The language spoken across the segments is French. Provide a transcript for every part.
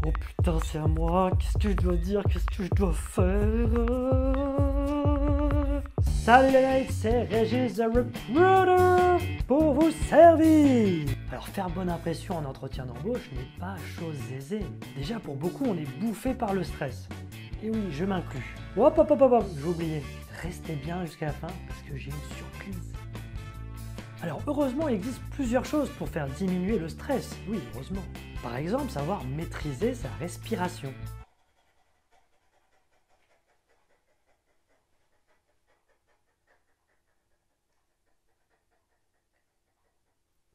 Oh putain, c'est à moi. Qu'est-ce que je dois dire? Qu'est-ce que je dois faire? Salut les mates, c'est Régis the Recruiter pour vous servir. Alors faire bonne impression en entretien d'embauche n'est pas chose aisée. Déjà pour beaucoup, on est bouffé par le stress. Et oui, je m'inclus. Hop, hop, hop, hop, hop, j'ai oublié. Restez bien jusqu'à la fin parce que j'ai une surprise. Alors heureusement, il existe plusieurs choses pour faire diminuer le stress. Oui, heureusement. Par exemple, savoir maîtriser sa respiration.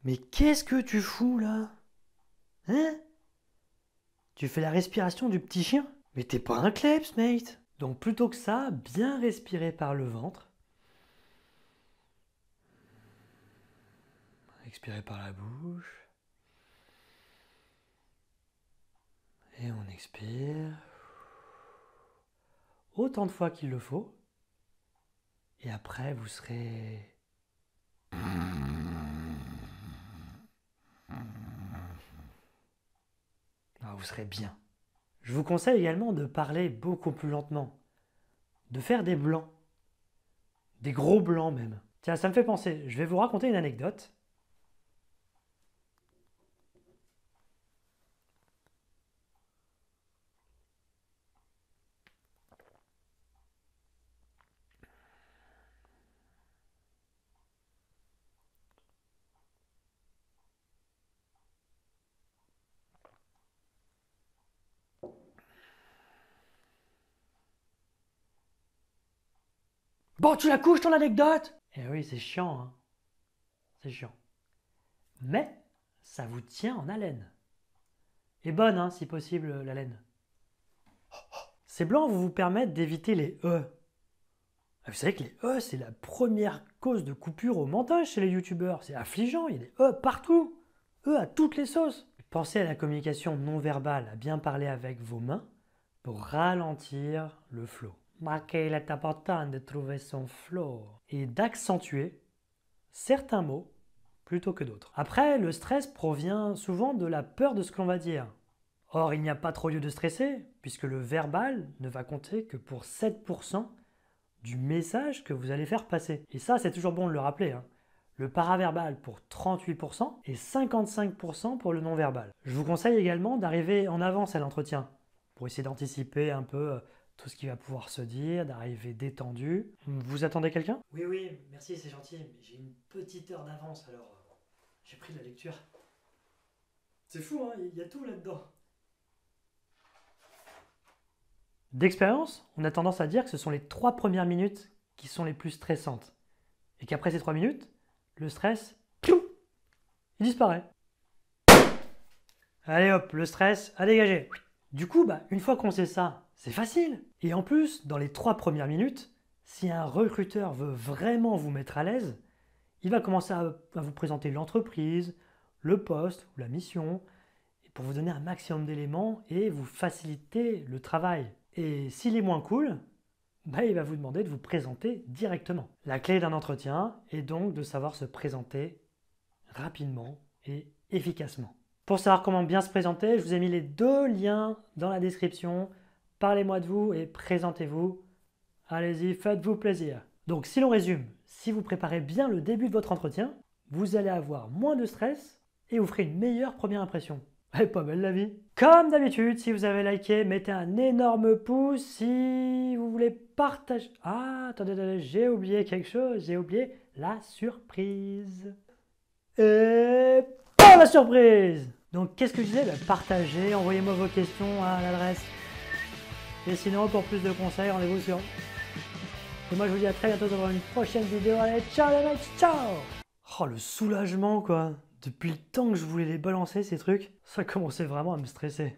Mais qu'est-ce que tu fous là? Hein? Tu fais la respiration du petit chien? Mais t'es pas un kleps, mate! Donc plutôt que ça, bien respirer par le ventre. Expirer par la bouche. Et on expire. Autant de fois qu'il le faut. Et après, vous serez... Ah, vous serez bien. Je vous conseille également de parler beaucoup plus lentement. De faire des blancs. Des gros blancs même. Tiens, ça me fait penser. Je vais vous raconter une anecdote. Bon, tu la couches ton anecdote? Eh oui, c'est chiant, hein. C'est chiant. Mais ça vous tient en haleine. Et bonne, hein, si possible, la laine. Ces blancs vous permettent d'éviter les E. Vous savez que les E, c'est la première cause de coupure au montage chez les youtubeurs. C'est affligeant, il y a des E partout. E à toutes les sauces. Pensez à la communication non verbale, à bien parler avec vos mains pour ralentir le flow. Il est important de trouver son flow. Et d'accentuer certains mots plutôt que d'autres. Après, le stress provient souvent de la peur de ce que l'on va dire. Or, il n'y a pas trop lieu de stresser, puisque le verbal ne va compter que pour 7% du message que vous allez faire passer. Et ça, c'est toujours bon de le rappeler, hein. Le paraverbal pour 38% et 55% pour le non-verbal. Je vous conseille également d'arriver en avance à l'entretien, pour essayer d'anticiper un peu tout ce qui va pouvoir se dire, d'arriver détendu. Vous attendez quelqu'un? Oui, oui, merci, c'est gentil, mais j'ai une petite heure d'avance, alors j'ai pris de la lecture. C'est fou, hein, il y a tout là-dedans. D'expérience, on a tendance à dire que ce sont les 3 premières minutes qui sont les plus stressantes. Et qu'après ces 3 minutes, le stress, il disparaît. Allez hop, le stress à dégager. Du coup, une fois qu'on sait ça, c'est facile. Et en plus, dans les 3 premières minutes, si un recruteur veut vraiment vous mettre à l'aise, il va commencer à vous présenter l'entreprise, le poste ou la mission, pour vous donner un maximum d'éléments et vous faciliter le travail. Et s'il est moins cool, il va vous demander de vous présenter directement. La clé d'un entretien est donc de savoir se présenter rapidement et efficacement. Pour savoir comment bien se présenter, je vous ai mis les 2 liens dans la description. Parlez-moi de vous et présentez-vous. Allez-y, faites-vous plaisir. Donc si l'on résume, si vous préparez bien le début de votre entretien, vous allez avoir moins de stress et vous ferez une meilleure première impression. Elle est pas belle la vie. Comme d'habitude, si vous avez liké, mettez un énorme pouce. Si vous voulez partager... Ah, attendez, j'ai oublié quelque chose. J'ai oublié la surprise. Et pas la surprise! Donc qu'est-ce que je disais? Partagez, envoyez-moi vos questions à l'adresse. Et sinon, pour plus de conseils, rendez-vous sur... Et moi je vous dis à très bientôt dans une prochaine vidéo. Allez, ciao les mecs, ciao! Oh le soulagement quoi! Depuis le temps que je voulais les balancer ces trucs, ça commençait vraiment à me stresser.